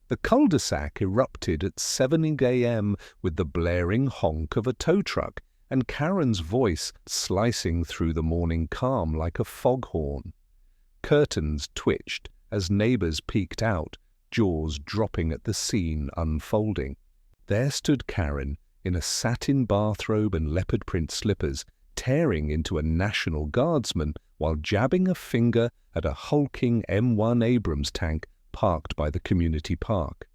The cul-de-sac erupted at 7 a.m. with the blaring honk of a tow truck and Karen's voice slicing through the morning calm like a foghorn. Curtains twitched as neighbors peeked out, jaws dropping at the scene unfolding. There stood Karen, in a satin bathrobe and leopard print slippers, tearing into a National Guardsman while jabbing a finger at a hulking M1 Abrams tank parked by the community park.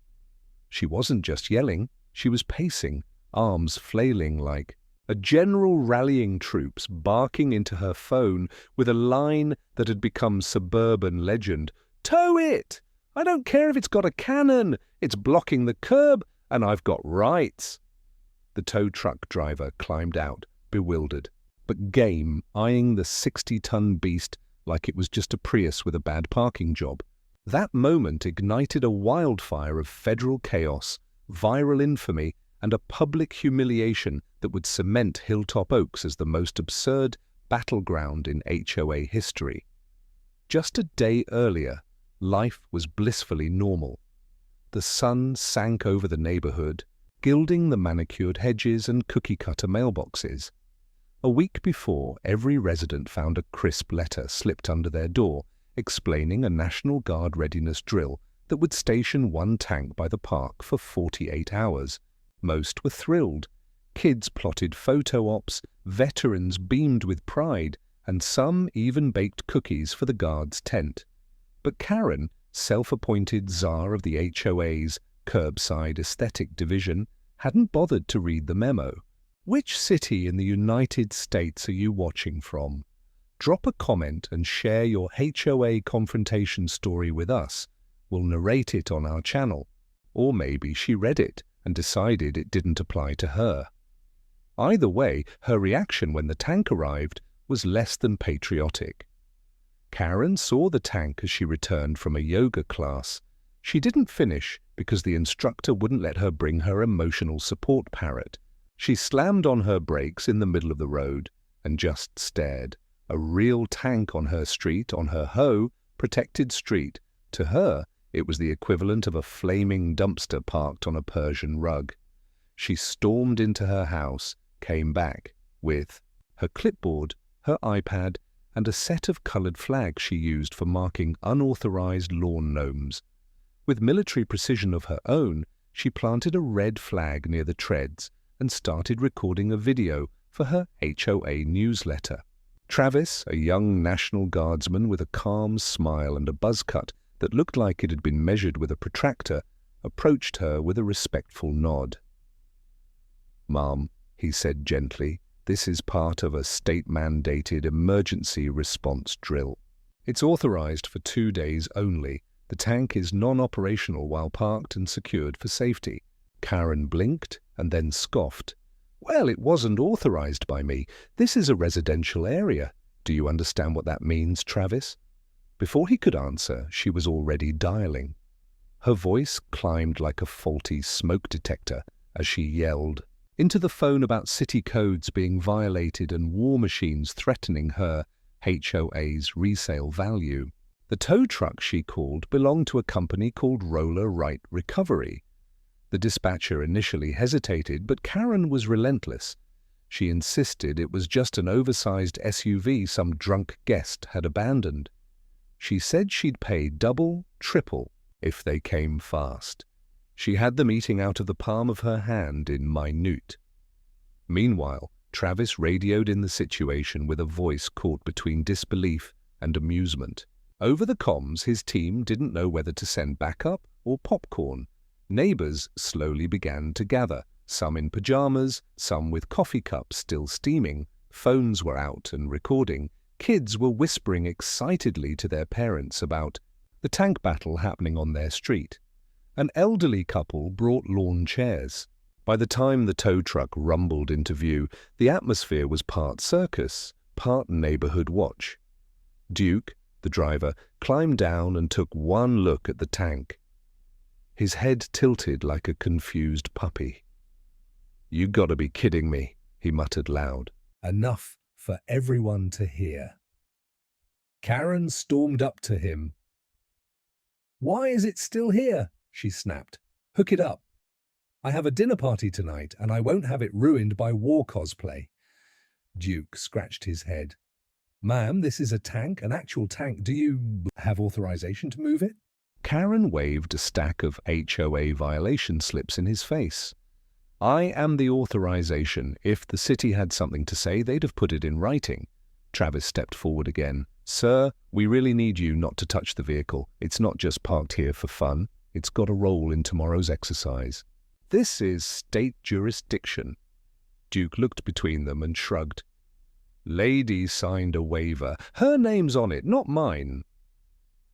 She wasn't just yelling, she was pacing, arms flailing like a general rallying troops, barking into her phone with a line that had become suburban legend. "Tow it! I don't care if it's got a cannon! It's blocking the curb, and I've got rights!" The tow truck driver climbed out, bewildered, but game, eyeing the 60-ton beast like it was just a Prius with a bad parking job. That moment ignited a wildfire of federal chaos, viral infamy, and a public humiliation that would cement Hilltop Oaks as the most absurd battleground in HOA history. Just a day earlier, life was blissfully normal. The sun sank over the neighborhood, gilding the manicured hedges and cookie-cutter mailboxes. A week before, every resident found a crisp letter slipped under their door, explaining a National Guard readiness drill that would station one tank by the park for 48 hours. Most were thrilled. Kids plotted photo ops, veterans beamed with pride, and some even baked cookies for the guard's tent. But Karen, self-appointed czar of the HOA's curbside aesthetic division, hadn't bothered to read the memo. Which city in the United States are you watching from? Drop a comment and share your HOA confrontation story with us. We'll narrate it on our channel. Or maybe she read it and decided it didn't apply to her. Either way, her reaction when the tank arrived was less than patriotic. Karen saw the tank as she returned from a yoga class. She didn't finish because the instructor wouldn't let her bring her emotional support parrot. She slammed on her brakes in the middle of the road and just stared. A real tank on her street, on her protected street. To her, it was the equivalent of a flaming dumpster parked on a Persian rug. She stormed into her house, came back with her clipboard, her iPad, and a set of colored flags she used for marking unauthorized lawn gnomes. With military precision of her own, she planted a red flag near the treads and started recording a video for her HOA newsletter. Travis, a young National Guardsman with a calm smile and a buzz cut that looked like it had been measured with a protractor, approached her with a respectful nod. "Ma'am," he said gently, "this is part of a state-mandated emergency response drill. It's authorized for 2 days only. The tank is non-operational while parked and secured for safety." Karen blinked and then scoffed. "Well, it wasn't authorized by me. This is a residential area. Do you understand what that means, Travis?" Before he could answer, she was already dialing. Her voice climbed like a faulty smoke detector as she yelled into the phone about city codes being violated and war machines threatening her HOA's resale value. The tow truck she called belonged to a company called Roller Right Recovery. The dispatcher initially hesitated, but Karen was relentless. She insisted it was just an oversized SUV some drunk guest had abandoned. She said she'd pay double, triple, if they came fast. She had them eating out of the palm of her hand in minute. Meanwhile, Travis radioed in the situation with a voice caught between disbelief and amusement. Over the comms, his team didn't know whether to send backup or popcorn. Neighbors slowly began to gather, some in pajamas, some with coffee cups still steaming. Phones were out and recording. Kids were whispering excitedly to their parents about the tank battle happening on their street. An elderly couple brought lawn chairs. By the time the tow truck rumbled into view, the atmosphere was part circus, part neighborhood watch. Duke, the driver, climbed down and took one look at the tank. His head tilted like a confused puppy. "You gotta be kidding me," he muttered loud. Enough for everyone to hear. Karen stormed up to him. "Why is it still here? she snapped. "Hook it up. I have a dinner party tonight, and I won't have it ruined by war cosplay." Duke scratched his head. "Ma'am, this is a tank, an actual tank. Do you have authorization to move it?" Karen waved a stack of HOA violation slips in his face. "I am the authorization. If the city had something to say, they'd have put it in writing." Travis stepped forward again. "Sir, we really need you not to touch the vehicle. It's not just parked here for fun. It's got a role in tomorrow's exercise." "This is state jurisdiction." Duke looked between them and shrugged. "Lady signed a waiver. Her name's on it, not mine."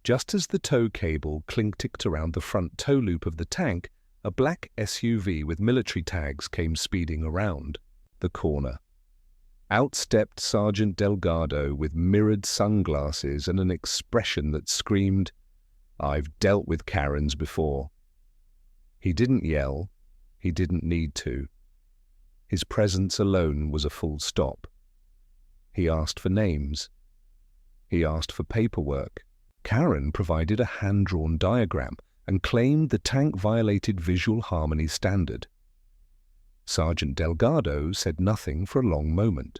Just as the tow cable clinked around the front tow loop of the tank, a black SUV with military tags came speeding around the corner. Out stepped Sergeant Delgado with mirrored sunglasses and an expression that screamed, "I've dealt with Karens before." He didn't yell. He didn't need to. His presence alone was a full stop. He asked for names. He asked for paperwork. Karen provided a hand-drawn diagram and claimed the tank violated visual harmony standard. Sergeant Delgado said nothing for a long moment.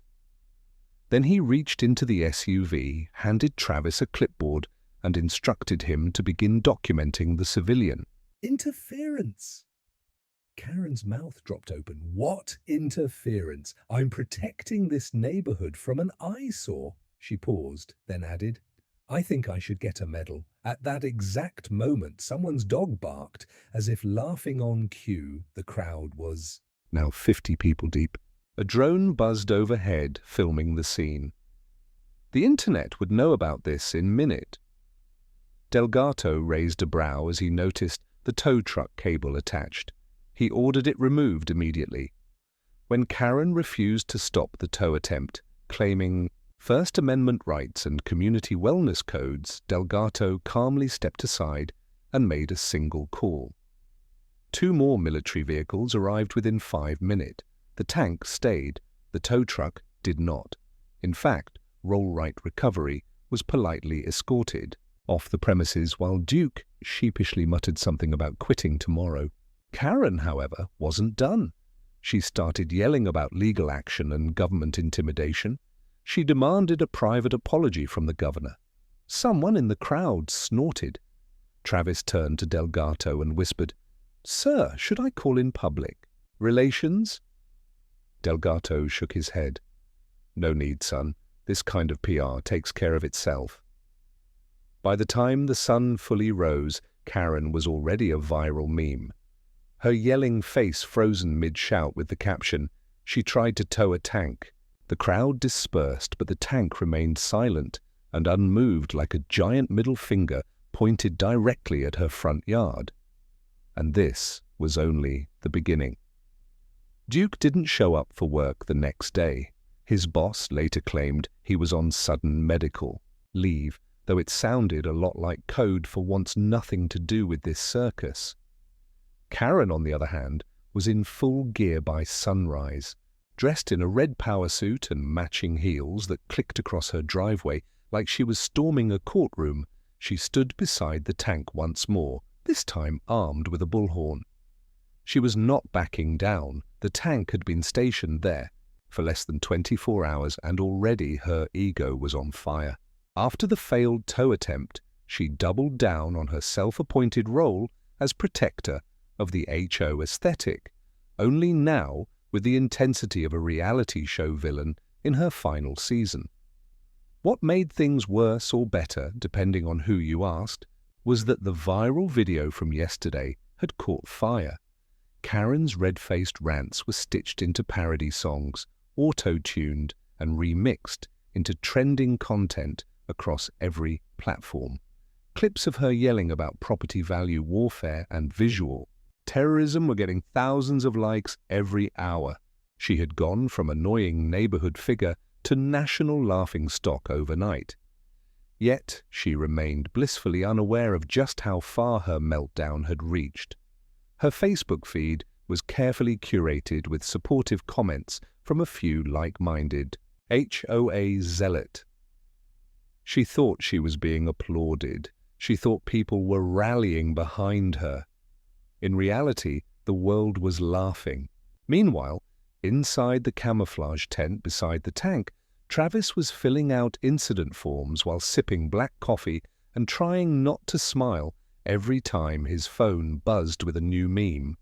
Then he reached into the SUV, handed Travis a clipboard, and instructed him to begin documenting the civilian. "Interference!" Karen's mouth dropped open. "What interference? I'm protecting this neighborhood from an eyesore." She paused, then added, "I think I should get a medal." At that exact moment, someone's dog barked, as if laughing on cue. The crowd was now 50 people deep. A drone buzzed overhead, filming the scene. The internet would know about this in a minute. Delgado raised a brow as he noticed the tow truck cable attached. He ordered it removed immediately. When Karen refused to stop the tow attempt, claiming First Amendment rights and community wellness codes, Delgado calmly stepped aside and made a single call. 2 more military vehicles arrived within 5 minutes. The tank stayed. The tow truck did not. In fact, Roll-Right Recovery was politely escorted off the premises while Duke sheepishly muttered something about quitting tomorrow. Karen, however, wasn't done. She started yelling about legal action and government intimidation. She demanded a private apology from the governor. Someone in the crowd snorted. Travis turned to Delgado and whispered, "Sir, should I call in public relations?" Delgado shook his head. "No need, son. This kind of PR takes care of itself." By the time the sun fully rose, Karen was already a viral meme. Her yelling face frozen mid-shout with the caption, "She tried to tow a tank." The crowd dispersed, but the tank remained silent and unmoved like a giant middle finger pointed directly at her front yard. And this was only the beginning. Duke didn't show up for work the next day. His boss later claimed he was on sudden medical leave, though it sounded a lot like code for wants nothing to do with this circus. Karen, on the other hand, was in full gear by sunrise. Dressed in a red power suit and matching heels that clicked across her driveway like she was storming a courtroom, she stood beside the tank once more, this time armed with a bullhorn. She was not backing down. The tank had been stationed there for less than 24 hours, and already her ego was on fire. After the failed tow attempt, she doubled down on her self-appointed role as protector of the HO aesthetic, only now with the intensity of a reality show villain in her final season. What made things worse or better, depending on who you asked, was that the viral video from yesterday had caught fire. Karen's red-faced rants were stitched into parody songs, auto-tuned and remixed into trending content across every platform. Clips of her yelling about property value warfare and visual terrorism were getting thousands of likes every hour. She had gone from annoying neighborhood figure to national laughingstock overnight. Yet she remained blissfully unaware of just how far her meltdown had reached. Her Facebook feed was carefully curated with supportive comments from a few like-minded HOA zealot. She thought she was being applauded. She thought people were rallying behind her. In reality, the world was laughing. Meanwhile, inside the camouflage tent beside the tank, Travis was filling out incident forms while sipping black coffee and trying not to smile every time his phone buzzed with a new meme.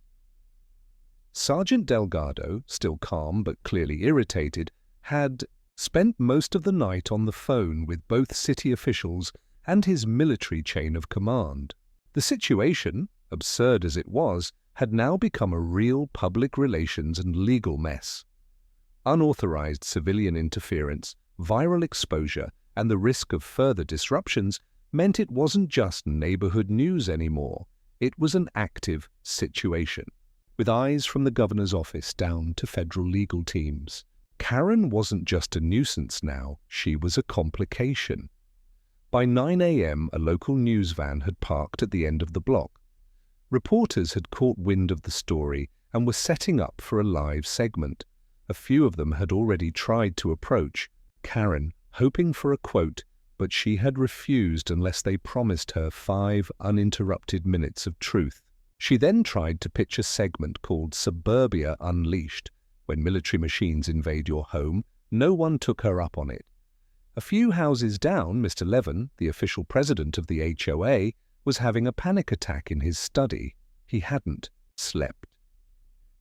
Sergeant Delgado, still calm but clearly irritated, had spent most of the night on the phone with both city officials and his military chain of command. The situation, absurd as it was, had now become a real public relations and legal mess. Unauthorized civilian interference, viral exposure, and the risk of further disruptions meant it wasn't just neighborhood news anymore. It was an active situation, with eyes from the governor's office down to federal legal teams. Karen wasn't just a nuisance now, she was a complication. By 9 a.m., a local news van had parked at the end of the block. Reporters had caught wind of the story and were setting up for a live segment. A few of them had already tried to approach Karen, hoping for a quote, but she had refused unless they promised her 5 uninterrupted minutes of truth. She then tried to pitch a segment called Suburbia Unleashed. When military machines invade your home, no one took her up on it. A few houses down, Mr. Levin, the official president of the HOA, was having a panic attack in his study. He hadn't slept.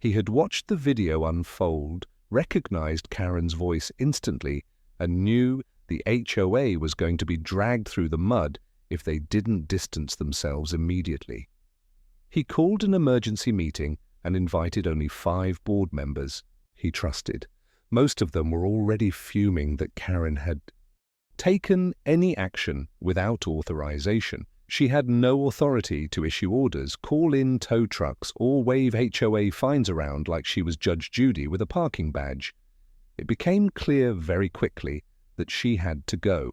He had watched the video unfold, recognized Karen's voice instantly, and knew the HOA was going to be dragged through the mud if they didn't distance themselves immediately. He called an emergency meeting and invited only 5 board members he trusted. Most of them were already fuming that Karen had taken any action without authorization. She had no authority to issue orders, call in tow trucks, or wave HOA fines around like she was Judge Judy with a parking badge. It became clear very quickly that she had to go.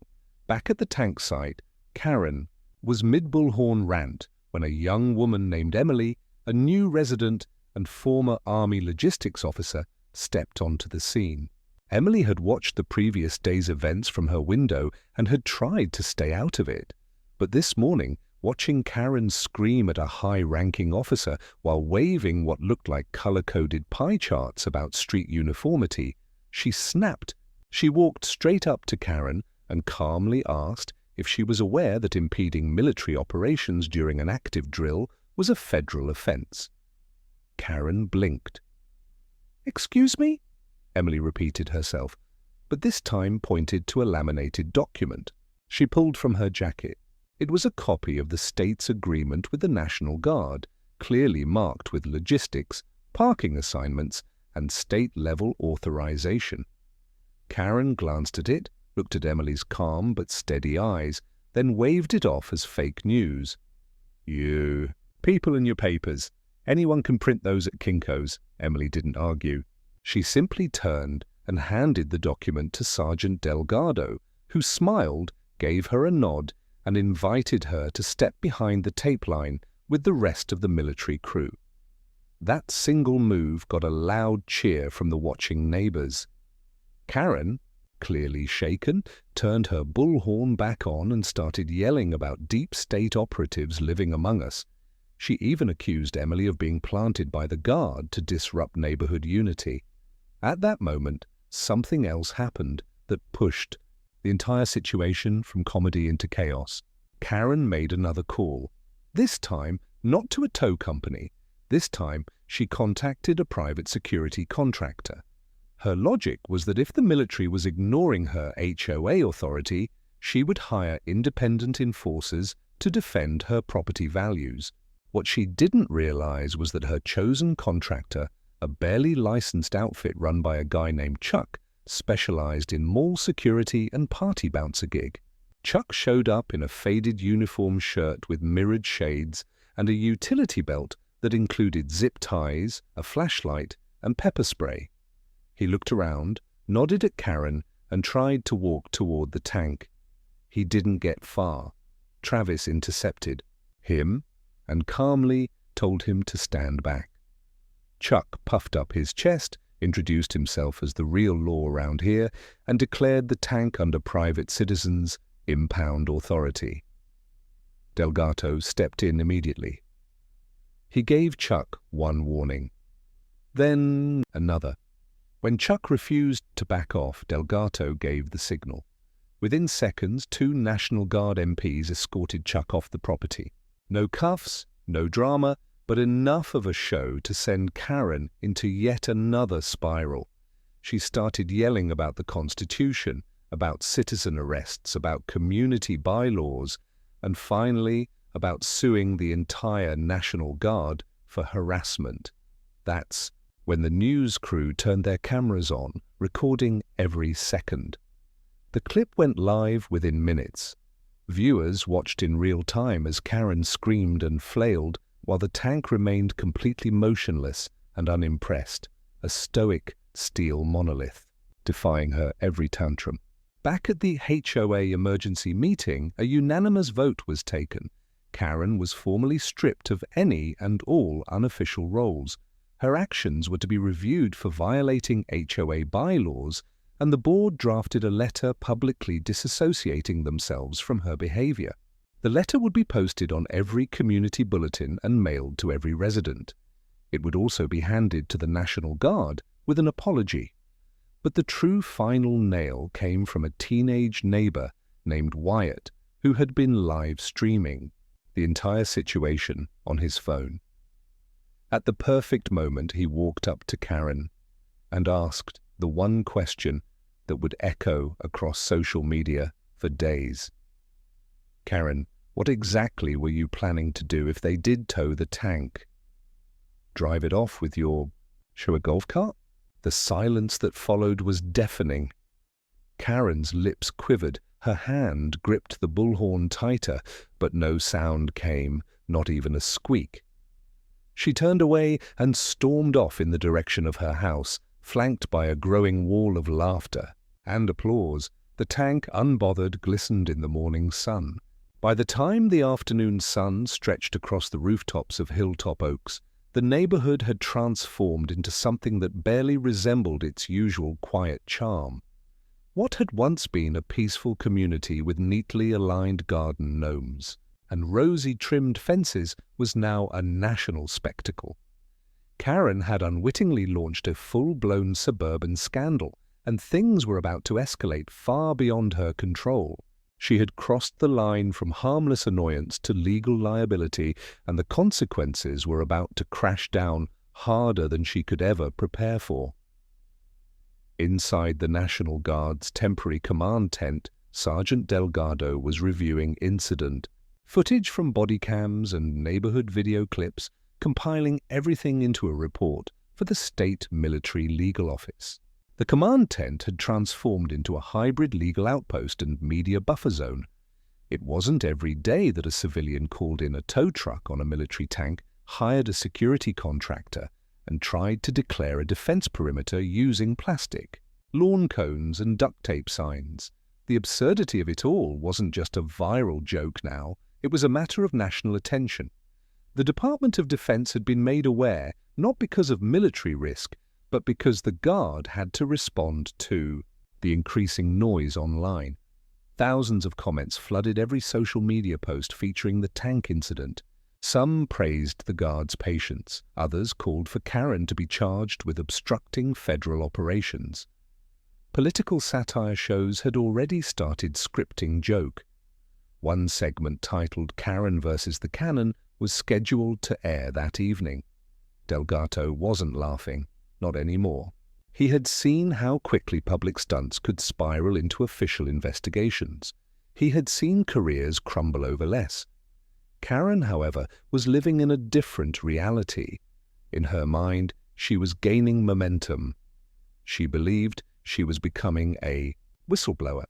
Back at the tank site, Karen was mid-bullhorn rant when a young woman named Emily, a new resident and former Army logistics officer, stepped onto the scene. Emily had watched the previous day's events from her window and had tried to stay out of it. But this morning, watching Karen scream at a high-ranking officer while waving what looked like color-coded pie charts about street uniformity, she snapped. She walked straight up to Karen and calmly asked if she was aware that impeding military operations during an active drill was a federal offense. Karen blinked. "Excuse me?" Emily repeated herself, but this time pointed to a laminated document she pulled from her jacket. It was a copy of the state's agreement with the National Guard, clearly marked with logistics, parking assignments, and state-level authorization. Karen glanced at it, looked at Emily's calm but steady eyes, then waved it off as fake news. "You, people in your papers. Anyone can print those at Kinko's." Emily didn't argue. She simply turned and handed the document to Sergeant Delgado, who smiled, gave her a nod, and invited her to step behind the tape line with the rest of the military crew. That single move got a loud cheer from the watching neighbors. Karen, clearly shaken, turned her bullhorn back on and started yelling about deep state operatives living among us. She even accused Emily of being planted by the Guard to disrupt neighborhood unity. At that moment, something else happened that pushed the entire situation from comedy into chaos. Karen made another call. This time, not to a tow company. This time, she contacted a private security contractor. Her logic was that if the military was ignoring her HOA authority, she would hire independent enforcers to defend her property values. What she didn't realize was that her chosen contractor, a barely licensed outfit run by a guy named Chuck, specialized in mall security and party bouncer gig. Chuck showed up in a faded uniform shirt with mirrored shades and a utility belt that included zip ties, a flashlight, and pepper spray. He looked around, nodded at Karen, and tried to walk toward the tank. He didn't get far. Travis intercepted him and calmly told him to stand back. Chuck puffed up his chest, introduced himself as the real law around here, and declared the tank under private citizens' impound authority. Delgado stepped in immediately. He gave Chuck one warning, then another. When Chuck refused to back off, Delgado gave the signal. Within seconds, 2 National Guard MPs escorted Chuck off the property. No cuffs, no drama, but enough of a show to send Karen into yet another spiral. She started yelling about the Constitution, about citizen arrests, about community bylaws, and finally about suing the entire National Guard for harassment. That's when the news crew turned their cameras on, recording every second. The clip went live within minutes. Viewers watched in real time as Karen screamed and flailed while the tank remained completely motionless and unimpressed, a stoic steel monolith, defying her every tantrum. Back at the HOA emergency meeting, a unanimous vote was taken. Karen was formally stripped of any and all unofficial roles. Her actions were to be reviewed for violating HOA bylaws, and the board drafted a letter publicly disassociating themselves from her behavior. The letter would be posted on every community bulletin and mailed to every resident. It would also be handed to the National Guard with an apology. But the true final nail came from a teenage neighbor named Wyatt, who had been live streaming the entire situation on his phone. At the perfect moment, he walked up to Karen and asked the one question that would echo across social media for days. "Karen, what exactly were you planning to do if they did tow the tank? Drive it off with your golf cart?" The silence that followed was deafening. Karen's lips quivered, her hand gripped the bullhorn tighter, but no sound came, not even a squeak. She turned away and stormed off in the direction of her house, flanked by a growing wall of laughter and applause. The tank, unbothered, glistened in the morning sun. By the time the afternoon sun stretched across the rooftops of Hilltop Oaks, the neighborhood had transformed into something that barely resembled its usual quiet charm. What had once been a peaceful community with neatly aligned garden gnomes and rosy trimmed fences was now a national spectacle. Karen had unwittingly launched a full-blown suburban scandal, and things were about to escalate far beyond her control. She had crossed the line from harmless annoyance to legal liability, and the consequences were about to crash down harder than she could ever prepare for. Inside the National Guard's temporary command tent, Sergeant Delgado was reviewing incident footage from body cams and neighborhood video clips, compiling everything into a report for the State Military Legal Office. The command tent had transformed into a hybrid legal outpost and media buffer zone. It wasn't every day that a civilian called in a tow truck on a military tank, hired a security contractor, and tried to declare a defense perimeter using plastic, lawn cones, and duct tape signs. The absurdity of it all wasn't just a viral joke now, it was a matter of national attention. The Department of Defense had been made aware, not because of military risk, but because the Guard had to respond to the increasing noise online. Thousands of comments flooded every social media post featuring the tank incident. Some praised the Guard's patience, others called for Karen to be charged with obstructing federal operations. Political satire shows had already started scripting joke. One segment titled Karen versus the Cannon was scheduled to air that evening. Delgado wasn't laughing, not anymore. He had seen how quickly public stunts could spiral into official investigations. He had seen careers crumble over less. Karen, however, was living in a different reality. In her mind, she was gaining momentum. She believed she was becoming a whistleblower.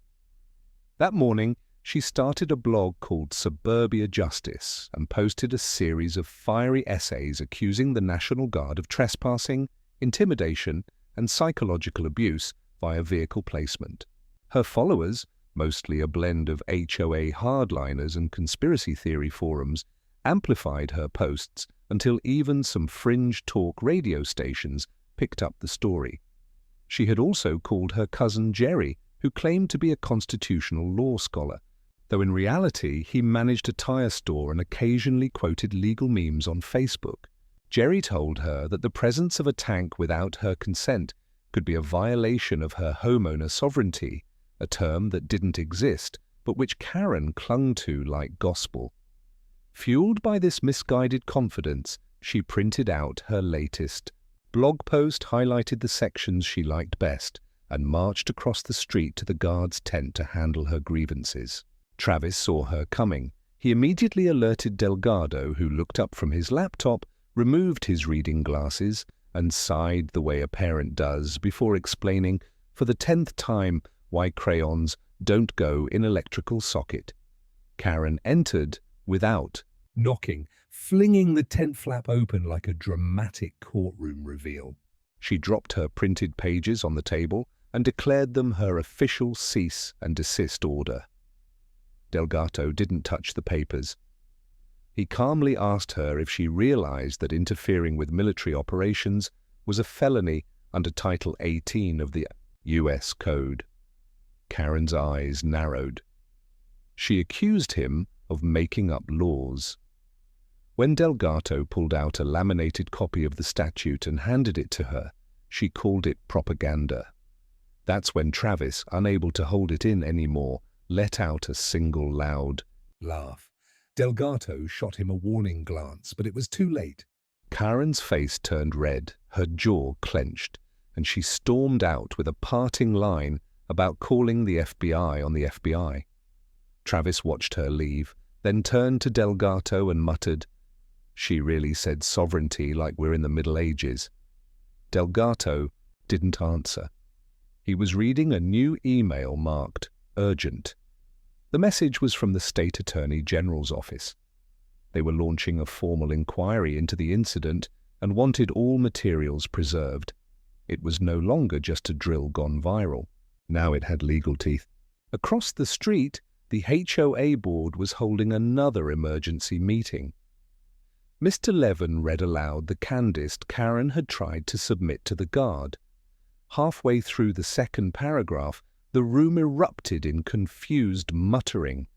That morning, she started a blog called Suburbia Justice and posted a series of fiery essays accusing the National Guard of trespassing, intimidation, and psychological abuse via vehicle placement. Her followers, mostly a blend of HOA hardliners and conspiracy theory forums, amplified her posts until even some fringe talk radio stations picked up the story. She had also called her cousin Jerry, who claimed to be a constitutional law scholar, though in reality he managed a tire store and occasionally quoted legal memes on Facebook. Jerry told her that the presence of a tank without her consent could be a violation of her homeowner sovereignty, a term that didn't exist, but which Karen clung to like gospel. Fueled by this misguided confidence, she printed out her latest blog post, highlighted the sections she liked best, and marched across the street to the guard's tent to handle her grievances. Travis saw her coming. He immediately alerted Delgado, who looked up from his laptop, removed his reading glasses, and sighed the way a parent does before explaining for the 10th time why crayons don't go in electrical socket. Karen entered without knocking, flinging the tent flap open like a dramatic courtroom reveal. She dropped her printed pages on the table and declared them her official cease and desist order. Delgado didn't touch the papers. He calmly asked her if she realized that interfering with military operations was a felony under Title 18 of the U.S. Code. Karen's eyes narrowed. She accused him of making up laws. When Delgado pulled out a laminated copy of the statute and handed it to her, she called it propaganda. That's when Travis, unable to hold it in anymore, let out a single loud laugh. Delgado shot him a warning glance, but it was too late. Karen's face turned red, her jaw clenched, and she stormed out with a parting line about calling the FBI on the FBI. Travis watched her leave, then turned to Delgado and muttered, "She really said sovereignty like we're in the Middle Ages." Delgado didn't answer. He was reading a new email marked urgent. The message was from the State Attorney General's office. They were launching a formal inquiry into the incident and wanted all materials preserved. It was no longer just a drill gone viral. Now it had legal teeth. Across the street, the HOA board was holding another emergency meeting. Mr. Levin read aloud the candice Karen had tried to submit to the guard. Halfway through the second paragraph, the room erupted in confused muttering.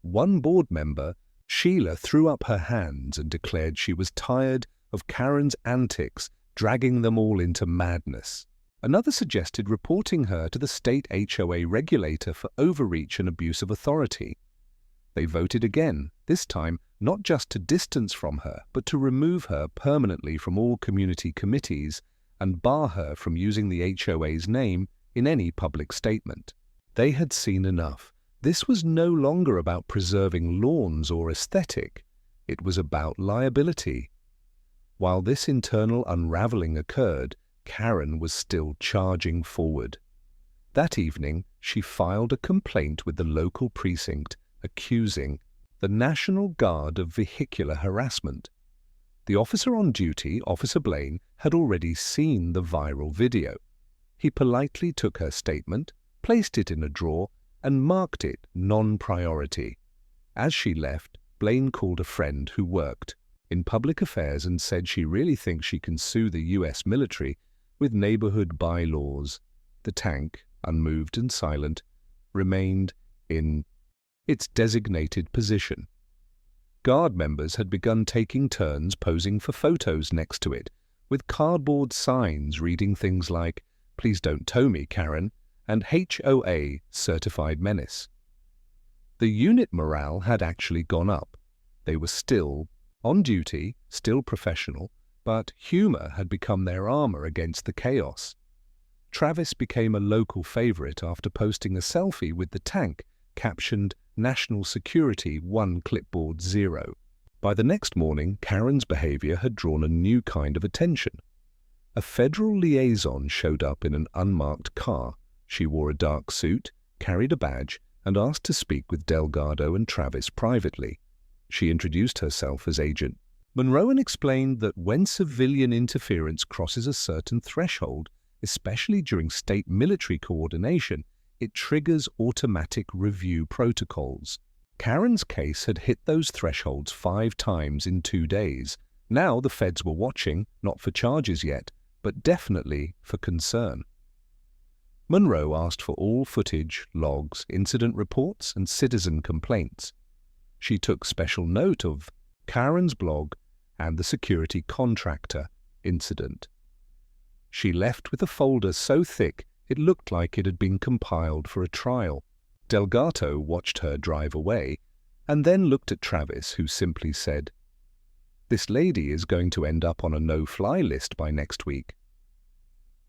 One board member, Sheila, threw up her hands and declared she was tired of Karen's antics, dragging them all into madness. Another suggested reporting her to the state HOA regulator for overreach and abuse of authority. They voted again, this time not just to distance from her, but to remove her permanently from all community committees and bar her from using the HOA's name in any public statement. They had seen enough. This was no longer about preserving lawns or aesthetic. It was about liability. While this internal unraveling occurred, Karen was still charging forward. That evening, she filed a complaint with the local precinct accusing the National Guard of vehicular harassment. The officer on duty, Officer Blaine, had already seen the viral video. He politely took her statement, placed it in a drawer, and marked it non-priority. As she left, Blaine called a friend who worked in public affairs and said she really thinks she can sue the U.S. military with neighborhood bylaws. The tank, unmoved and silent, remained in its designated position. Guard members had begun taking turns posing for photos next to it, with cardboard signs reading things like, "Please don't tow me, Karen," and HOA certified menace. The unit morale had actually gone up. They were still on duty, still professional, but humor had become their armor against the chaos. Travis became a local favorite after posting a selfie with the tank captioned "National Security 1 Clipboard 0. By the next morning, Karen's behavior had drawn a new kind of attention. A federal liaison showed up in an unmarked car. She wore a dark suit, carried a badge, and asked to speak with Delgado and Travis privately. She introduced herself as Agent Monroe and explained that when civilian interference crosses a certain threshold, especially during state military coordination, it triggers automatic review protocols. Karen's case had hit those thresholds 5 times in 2 days. Now the feds were watching, not for charges yet, but definitely for concern. Monroe asked for all footage, logs, incident reports, and citizen complaints. She took special note of Karen's blog, and the security contractor incident. She left with a folder so thick it looked like it had been compiled for a trial. Delgado watched her drive away and then looked at Travis, who simply said, "This lady is going to end up on a no-fly list by next week."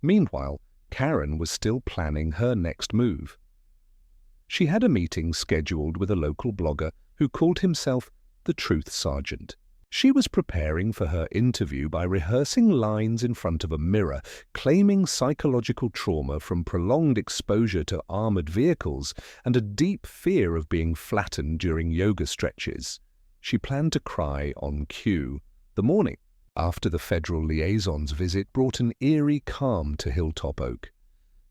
Meanwhile, Karen was still planning her next move. She had a meeting scheduled with a local blogger who called himself the Truth Sergeant. She was preparing for her interview by rehearsing lines in front of a mirror, claiming psychological trauma from prolonged exposure to armored vehicles and a deep fear of being flattened during yoga stretches. She planned to cry on cue. The morning after the federal liaison's visit brought an eerie calm to Hilltop Oak.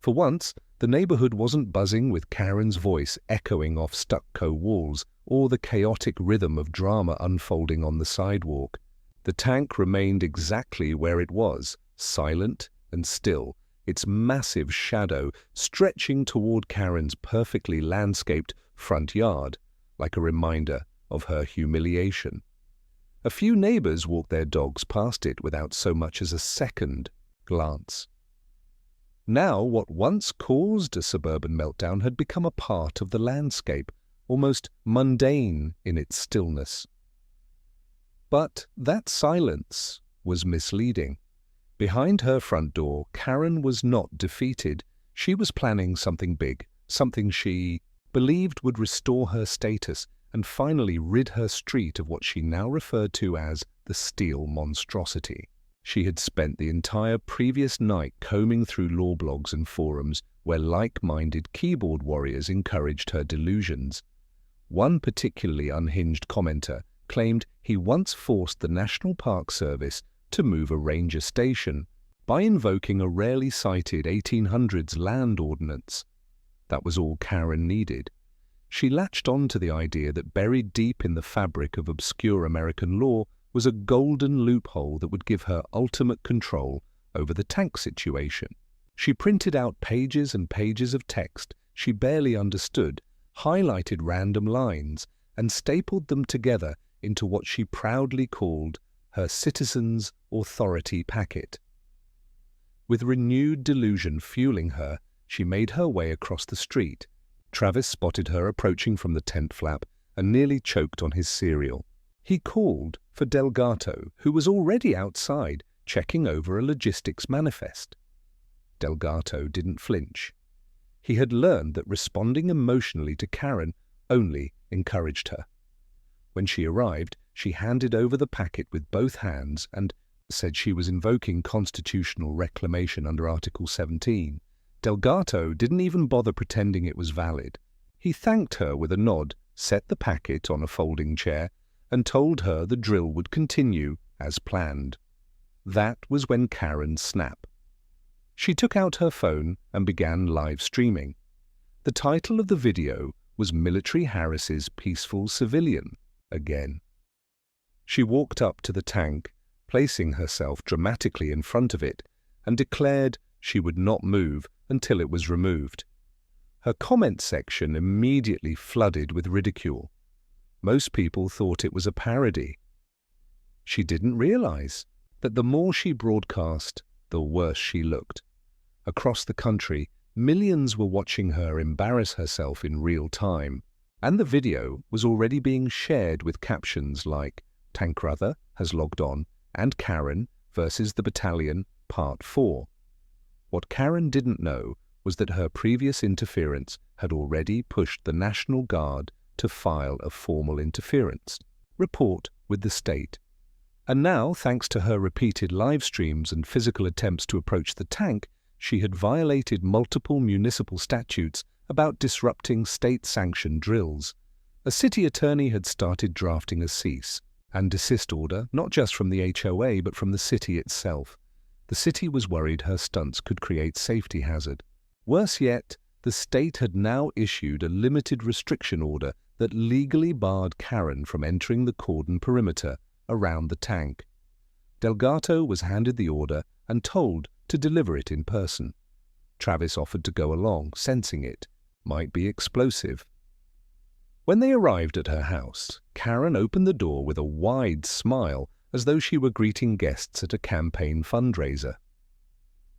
For once, the neighborhood wasn't buzzing with Karen's voice echoing off stucco walls or the chaotic rhythm of drama unfolding on the sidewalk. The tank remained exactly where it was, silent and still, its massive shadow stretching toward Karen's perfectly landscaped front yard, like a reminder of her humiliation. A few neighbors walked their dogs past it without so much as a second glance. Now, what once caused a suburban meltdown had become a part of the landscape, almost mundane in its stillness. But that silence was misleading. Behind her front door, Karen was not defeated. She was planning something big, something she believed would restore her status and finally rid her street of what she now referred to as the steel monstrosity. She had spent the entire previous night combing through law blogs and forums where like-minded keyboard warriors encouraged her delusions. One particularly unhinged commenter claimed he once forced the National Park Service to move a ranger station by invoking a rarely cited 1800s land ordinance. That was all Karen needed. She latched on to the idea that buried deep in the fabric of obscure American law was a golden loophole that would give her ultimate control over the tank situation. She printed out pages and pages of text she barely understood, highlighted random lines, and stapled them together into what she proudly called her Citizens' Authority packet. With renewed delusion fueling her, she made her way across the street. Travis spotted her approaching from the tent flap and nearly choked on his cereal. He called for Delgado, who was already outside, checking over a logistics manifest. Delgado didn't flinch. He had learned that responding emotionally to Karen only encouraged her. When she arrived, she handed over the packet with both hands and said she was invoking constitutional reclamation under Article 17. Delgado didn't even bother pretending it was valid. He thanked her with a nod, set the packet on a folding chair, and told her the drill would continue as planned. That was when Karen snapped. She took out her phone and began live streaming. The title of the video was Military Harris's Peaceful Civilian again. She walked up to the tank, placing herself dramatically in front of it, and declared she would not move until it was removed. Her comment section immediately flooded with ridicule. Most people thought it was a parody. She didn't realize that the more she broadcast, the worse she looked. Across the country, millions were watching her embarrass herself in real time, and the video was already being shared with captions like "Tankruther has logged on" and "Karen versus the Battalion Part 4. What Karen didn't know was that her previous interference had already pushed the National Guard to file a formal interference report with the state. And now, thanks to her repeated live streams and physical attempts to approach the tank, she had violated multiple municipal statutes about disrupting state-sanctioned drills. A city attorney had started drafting a cease and desist order, not just from the HOA but from the city itself. The city was worried her stunts could create safety hazard. Worse yet, the state had now issued a limited restriction order that legally barred Karen from entering the cordon perimeter around the tank. Delgado was handed the order and told to deliver it in person. Travis offered to go along, sensing it might be explosive. When they arrived at her house, Karen opened the door with a wide smile as though she were greeting guests at a campaign fundraiser.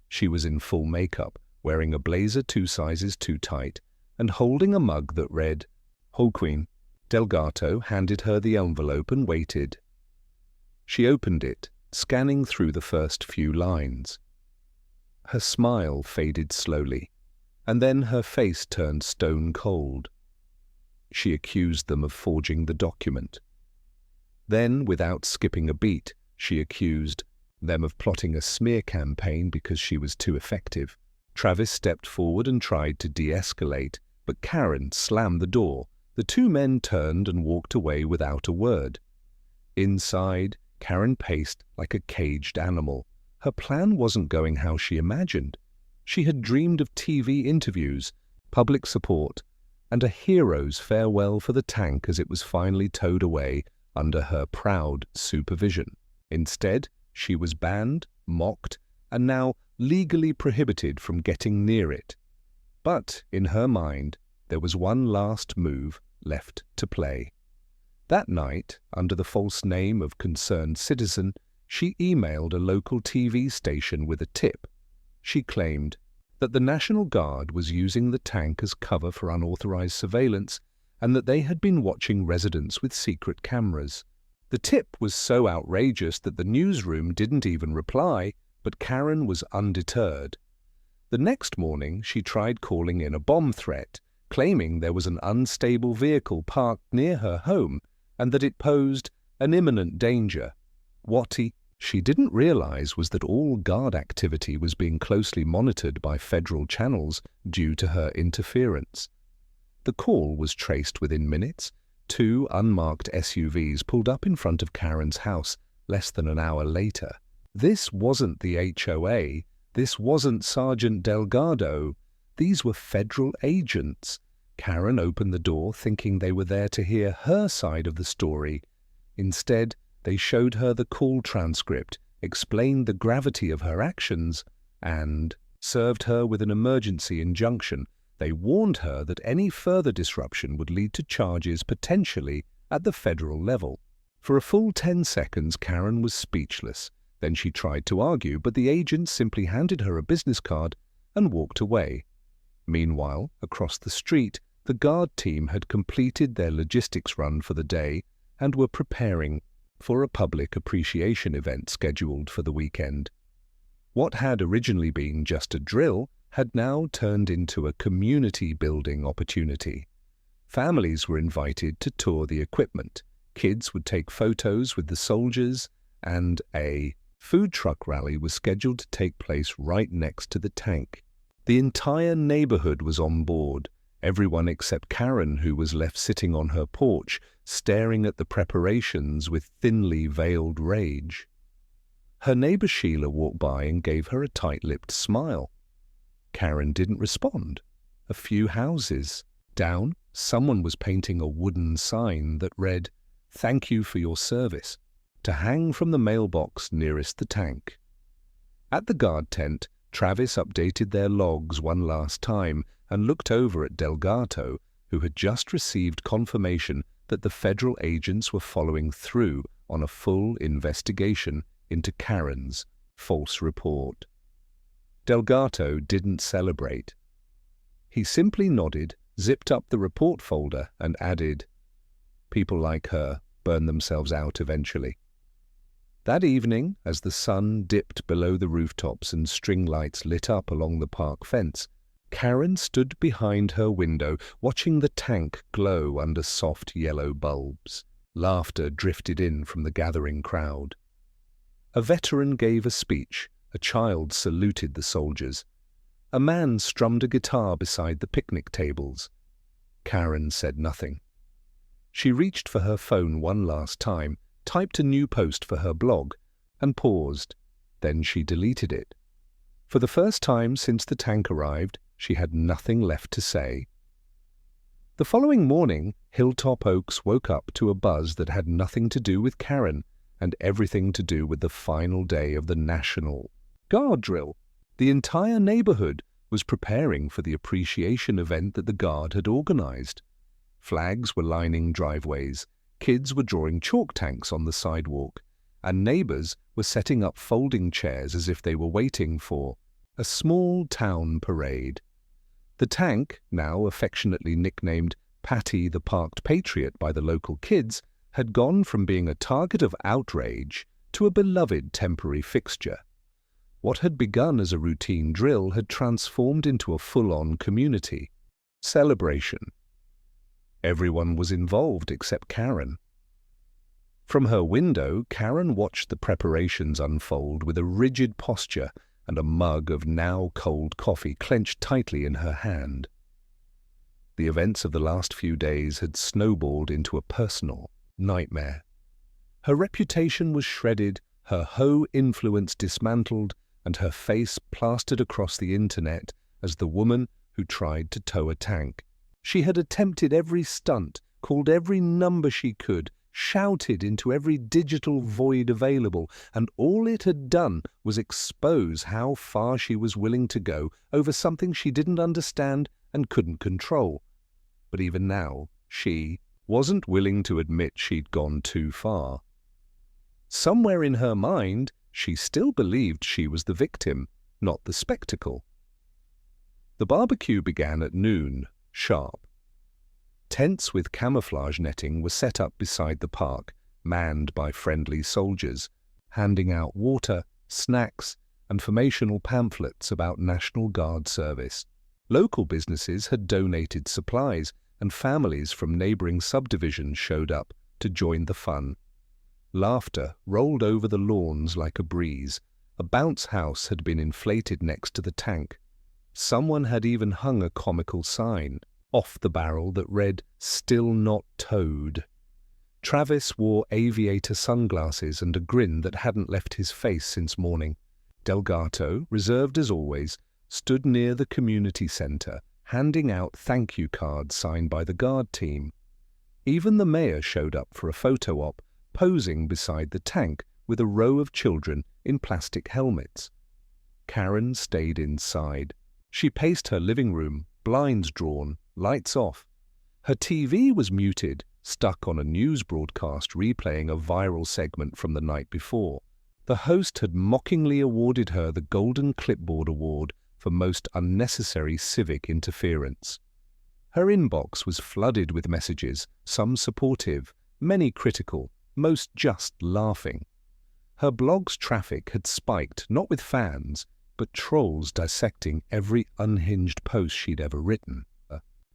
She was in full makeup, wearing a blazer 2 sizes too tight, and holding a mug that read, "Whole Queen." Delgato handed her the envelope and waited. She opened it, scanning through the first few lines. Her smile faded slowly, and then her face turned stone cold. She accused them of forging the document. Then, without skipping a beat, she accused them of plotting a smear campaign because she was too effective. Travis stepped forward and tried to de-escalate, but Karen slammed the door. The 2 men turned and walked away without a word. Inside, Karen paced like a caged animal. Her plan wasn't going how she imagined. She had dreamed of TV interviews, public support, and a hero's farewell for the tank as it was finally towed away under her proud supervision. Instead, she was banned, mocked, and now legally prohibited from getting near it. But, in her mind, there was one last move left to play. That night, under the false name of Concerned Citizen, she emailed a local TV station with a tip. She claimed that the National Guard was using the tank as cover for unauthorized surveillance and that they had been watching residents with secret cameras. The tip was so outrageous that the newsroom didn't even reply, but Karen was undeterred. The next morning, she tried calling in a bomb threat, claiming there was an unstable vehicle parked near her home and that it posed an imminent danger. What she didn't realize was that all Guard activity was being closely monitored by federal channels due to her interference. The call was traced within minutes. 2 unmarked SUVs pulled up in front of Karen's house less than an hour later. This wasn't the HOA. This wasn't Sergeant Delgado. These were federal agents. Karen opened the door thinking they were there to hear her side of the story. Instead, they showed her the call transcript, explained the gravity of her actions, and served her with an emergency injunction. They warned her that any further disruption would lead to charges potentially at the federal level. For a full 10 seconds, Karen was speechless. Then she tried to argue, but the agent simply handed her a business card and walked away. Meanwhile, across the street, the Guard team had completed their logistics run for the day and were preparing for a public appreciation event scheduled for the weekend. What had originally been just a drill had now turned into a community-building opportunity. Families were invited to tour the equipment, kids would take photos with the soldiers, and a food truck rally was scheduled to take place right next to the tank. The entire neighborhood was on board, everyone except Karen, who was left sitting on her porch, staring at the preparations with thinly veiled rage. Her neighbor Sheila walked by and gave her a tight-lipped smile. Karen didn't respond. A few houses down, someone was painting a wooden sign that read, "Thank you for your service," to hang from the mailbox nearest the tank. At the Guard tent, Travis updated their logs one last time and looked over at Delgato, who had just received confirmation that the federal agents were following through on a full investigation into Karen's false report. Delgato didn't celebrate. He simply nodded, zipped up the report folder, and added, "People like her burn themselves out eventually." That evening, as the sun dipped below the rooftops and string lights lit up along the park fence, Karen stood behind her window, watching the tank glow under soft yellow bulbs. Laughter drifted in from the gathering crowd. A veteran gave a speech. A child saluted the soldiers. A man strummed a guitar beside the picnic tables. Karen said nothing. She reached for her phone one last time, typed a new post for her blog, and paused. Then she deleted it. For the first time since the tank arrived, she had nothing left to say. The following morning, Hilltop Oaks woke up to a buzz that had nothing to do with Karen and everything to do with the final day of the National Guard drill. The entire neighborhood was preparing for the appreciation event that the Guard had organized. Flags were lining driveways, kids were drawing chalk tanks on the sidewalk, and neighbors were setting up folding chairs as if they were waiting for a small town parade. The tank, now affectionately nicknamed Patty the Parked Patriot by the local kids, had gone from being a target of outrage to a beloved temporary fixture. What had begun as a routine drill had transformed into a full-on community celebration. Everyone was involved except Karen. From her window, Karen watched the preparations unfold with a rigid posture and a mug of now cold coffee clenched tightly in her hand. The events of the last few days had snowballed into a personal nightmare. Her reputation was shredded, her Ho influence dismantled, and her face plastered across the internet as the woman who tried to tow a tank. She had attempted every stunt, called every number she could, shouted into every digital void available, and all it had done was expose how far she was willing to go over something she didn't understand and couldn't control. But even now, she wasn't willing to admit she'd gone too far. Somewhere in her mind, she still believed she was the victim, not the spectacle. The barbecue began at noon, sharp. Tents with camouflage netting were set up beside the park, manned by friendly soldiers, handing out water, snacks, and informational pamphlets about National Guard service. Local businesses had donated supplies, and families from neighboring subdivisions showed up to join the fun. Laughter rolled over the lawns like a breeze. A bounce house had been inflated next to the tank. Someone had even hung a comical sign off the barrel that read, "Still not towed." Travis wore aviator sunglasses and a grin that hadn't left his face since morning. Delgato, reserved as always, stood near the community center, handing out thank you cards signed by the guard team. Even the mayor showed up for a photo op, posing beside the tank with a row of children in plastic helmets. Karen stayed inside. She paced her living room, blinds drawn, lights off. Her TV was muted, stuck on a news broadcast replaying a viral segment from the night before. The host had mockingly awarded her the Golden Clipboard Award for most unnecessary civic interference. Her inbox was flooded with messages, some supportive, many critical, most just laughing. Her blog's traffic had spiked, not with fans, but trolls dissecting every unhinged post she'd ever written.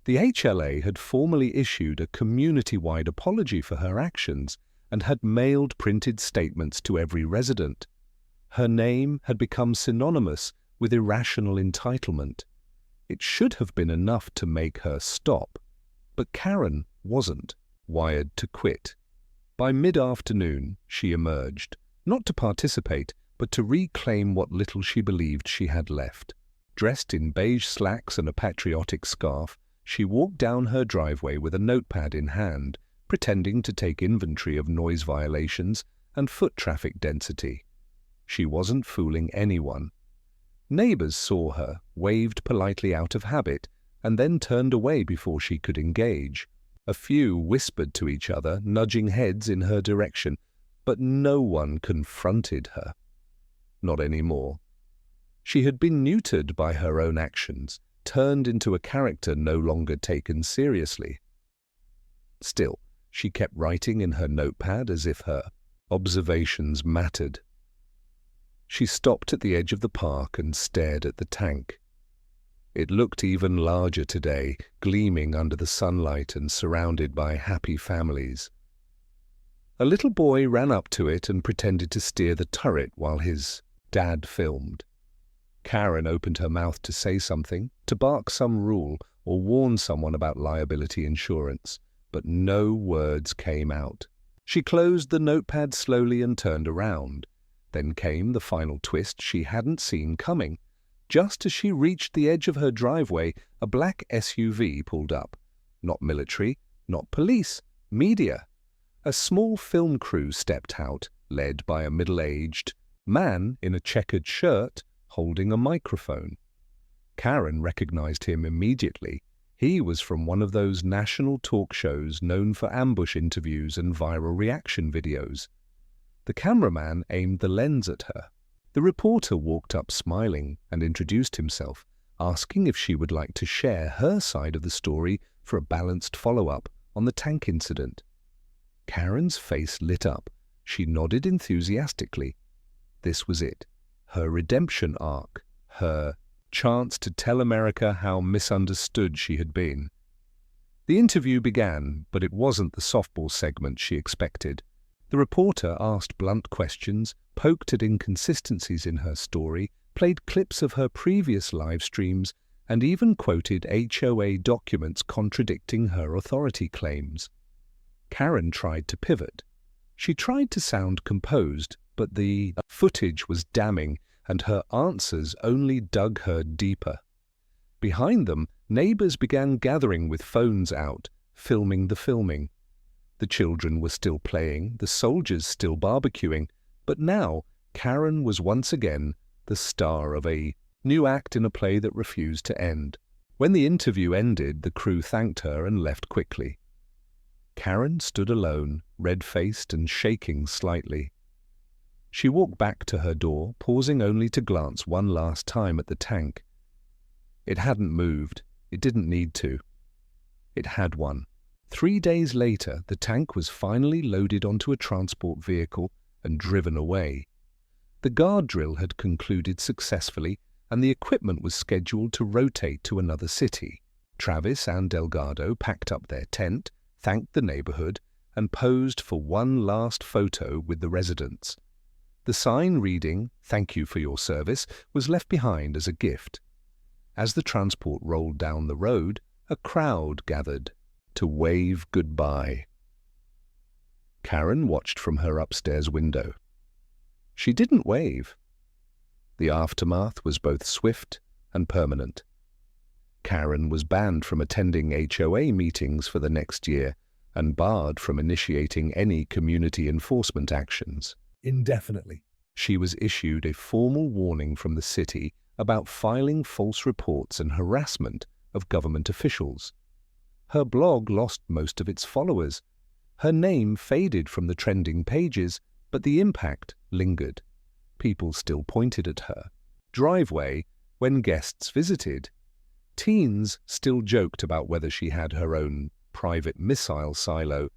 The HLA had formally issued a community-wide apology for her actions and had mailed printed statements to every resident. Her name had become synonymous with irrational entitlement. It should have been enough to make her stop, but Karen wasn't wired to quit. By mid-afternoon, she emerged, not to participate, but to reclaim what little she believed she had left. Dressed in beige slacks and a patriotic scarf, she walked down her driveway with a notepad in hand, pretending to take inventory of noise violations and foot traffic density. She wasn't fooling anyone. Neighbors saw her, waved politely out of habit, and then turned away before she could engage. A few whispered to each other, nudging heads in her direction, but no one confronted her. Not anymore. She had been neutered by her own actions, turned into a character no longer taken seriously. Still, she kept writing in her notepad as if her observations mattered. She stopped at the edge of the park and stared at the tank. It looked even larger today, gleaming under the sunlight and surrounded by happy families. A little boy ran up to it and pretended to steer the turret while his dad filmed. Karen opened her mouth to say something, to bark some rule or warn someone about liability insurance, but no words came out. She closed the notepad slowly and turned around. Then came the final twist she hadn't seen coming. Just as she reached the edge of her driveway, a black SUV pulled up. Not military, not police, media. A small film crew stepped out, led by a middle-aged man in a checkered shirt holding a microphone. Karen recognized him immediately. He was from one of those national talk shows known for ambush interviews and viral reaction videos. The cameraman aimed the lens at her. The reporter walked up smiling and introduced himself, asking if she would like to share her side of the story for a balanced follow-up on the tank incident. Karen's face lit up. She nodded enthusiastically. This was it. Her redemption arc. Her chance to tell America how misunderstood she had been. The interview began, but it wasn't the softball segment she expected. The reporter asked blunt questions, poked at inconsistencies in her story, played clips of her previous live streams, and even quoted HOA documents contradicting her authority claims. Karen tried to pivot. She tried to sound composed, but the footage was damning, and her answers only dug her deeper. Behind them, neighbors began gathering with phones out, filming the filming. The children were still playing, the soldiers still barbecuing, but now Karen was once again the star of a new act in a play that refused to end. When the interview ended, the crew thanked her and left quickly. Karen stood alone, red-faced and shaking slightly. She walked back to her door, pausing only to glance one last time at the tank. It hadn't moved. It didn't need to. It had one. 3 days later, the tank was finally loaded onto a transport vehicle and driven away. The guard drill had concluded successfully, and the equipment was scheduled to rotate to another city. Travis and Delgado packed up their tent, thanked the neighborhood, and posed for one last photo with the residents. The sign reading, "Thank you for your service," was left behind as a gift. As the transport rolled down the road, a crowd gathered to wave goodbye. Karen watched from her upstairs window. She didn't wave. The aftermath was both swift and permanent. Karen was banned from attending HOA meetings for the next year and barred from initiating any community enforcement actions. Indefinitely. She was issued a formal warning from the city about filing false reports and harassment of government officials. Her blog lost most of its followers. Her name faded from the trending pages, but the impact lingered. People still pointed at her driveway when guests visited. Teens still joked about whether she had her own private missile silo,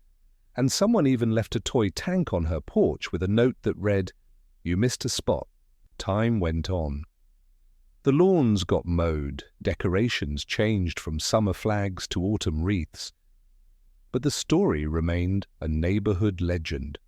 and someone even left a toy tank on her porch with a note that read, "You missed a spot." Time went on. The lawns got mowed, decorations changed from summer flags to autumn wreaths. But the story remained a neighborhood legend.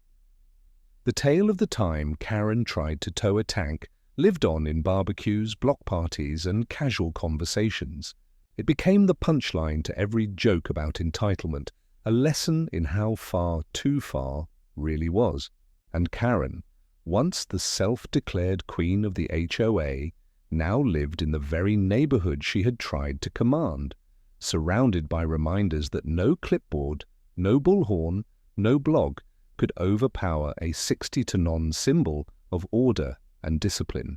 The tale of the time Karen tried to tow a tank lived on in barbecues, block parties, and casual conversations. It became the punchline to every joke about entitlement, a lesson in how far too far really was. And Karen, once the self-declared queen of the HOA, now lived in the very neighborhood she had tried to command, surrounded by reminders that no clipboard, no bullhorn, no blog could overpower a 60-to-0 symbol of order and discipline.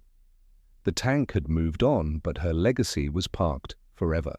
The tank had moved on, but her legacy was parked forever.